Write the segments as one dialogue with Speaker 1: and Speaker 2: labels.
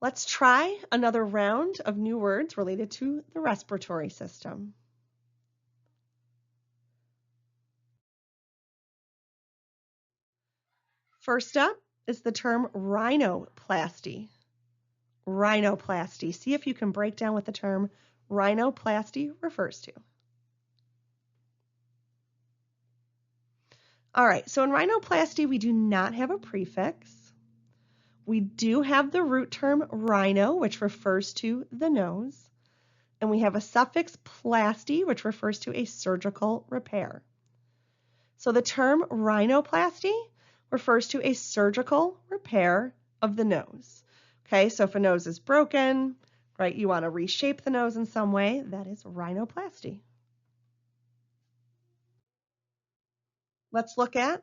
Speaker 1: Let's try another round of new words related to the respiratory system. First up is the term rhinoplasty. Rhinoplasty. See if you can break down what the term rhinoplasty refers to. All right, so in rhinoplasty, we do not have a prefix. We do have the root term rhino, which refers to the nose. And we have a suffix plasty, which refers to a surgical repair. So the term rhinoplasty refers to a surgical repair of the nose. Okay, so if a nose is broken, right, you want to reshape the nose in some way, that is rhinoplasty. Let's look at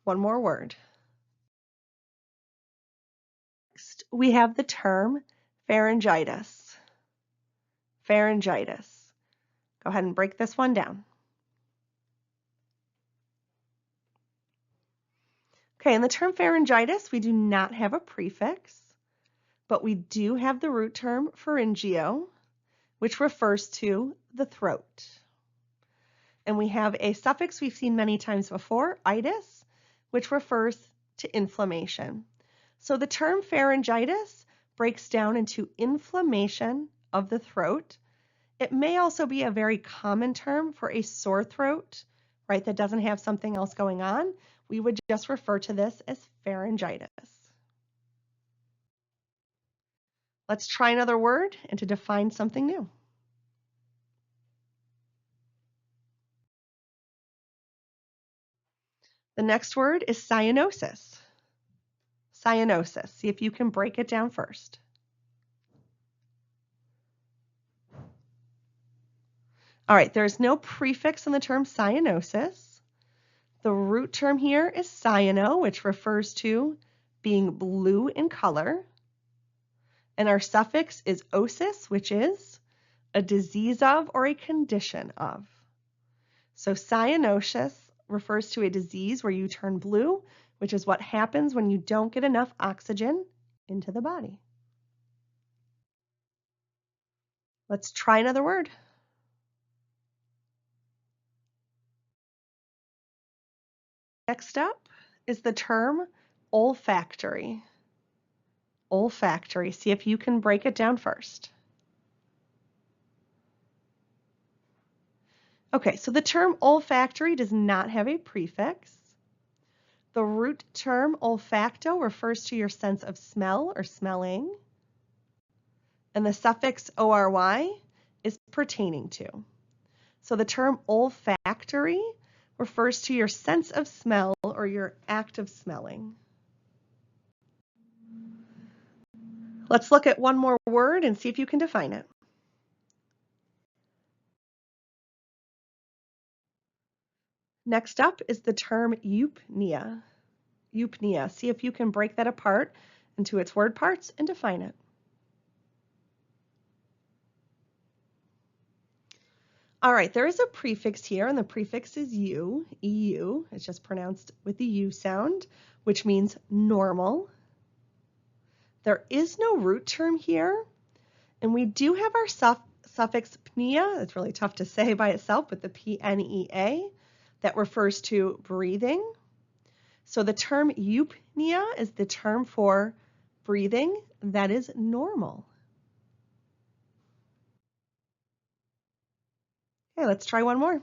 Speaker 1: one more word. Next, we have the term pharyngitis. Pharyngitis. Go ahead and break this one down. Okay, in the term pharyngitis, we do not have a prefix, but we do have the root term pharyngio, which refers to the throat. And we have a suffix we've seen many times before, itis, which refers to inflammation. So the term pharyngitis breaks down into inflammation of the throat. It may also be a very common term for a sore throat, right, that doesn't have something else going on. We would just refer to this as pharyngitis. Let's try another word and to define something new. The next word is cyanosis. Cyanosis. See if you can break it down first. All right, there's no prefix in the term cyanosis. The root term here is cyano, which refers to being blue in color. And our suffix is osis, which is a disease of or a condition of. So cyanosis refers to a disease where you turn blue, which is what happens when you don't get enough oxygen into the body. Let's try another word. Next up is the term olfactory. Olfactory. See if you can break it down first. Okay, so the term olfactory does not have a prefix. The root term olfacto refers to your sense of smell or smelling. And the suffix ory is pertaining to. So the term olfactory refers to your sense of smell or your act of smelling. Let's look at one more word and see if you can define it. Next up is the term eupnea. Eupnea. See if you can break that apart into its word parts and define it. All right, there is a prefix here, and the prefix is u, EU. It's just pronounced with the U sound, which means normal. There is no root term here, and we do have our suffix pnea. It's really tough to say by itself with the P-N-E-A that refers to breathing. So the term eupnea is the term for breathing that is normal. Okay, let's try one more.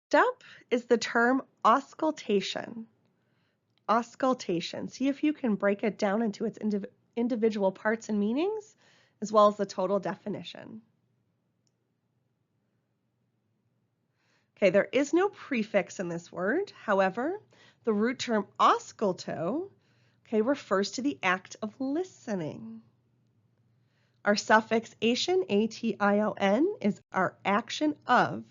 Speaker 1: Next up is the term auscultation. Auscultation. See if you can break it down into its individual parts and meanings, as well as the total definition. Okay, there is no prefix in this word. However, the root term ausculto, okay, refers to the act of listening. Our suffix ation, A-T-I-O-N, is our action of.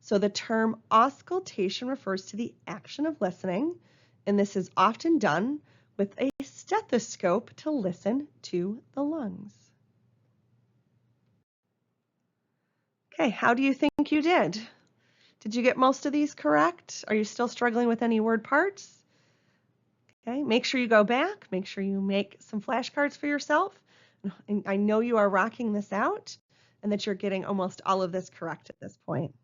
Speaker 1: So the term auscultation refers to the action of listening, and this is often done with a stethoscope to listen to the lungs. Okay, how do you think you did? Did you get most of these correct? Are you still struggling with any word parts? Okay, make sure you go back, make sure you make some flashcards for yourself. And I know you are rocking this out and that you're getting almost all of this correct at this point.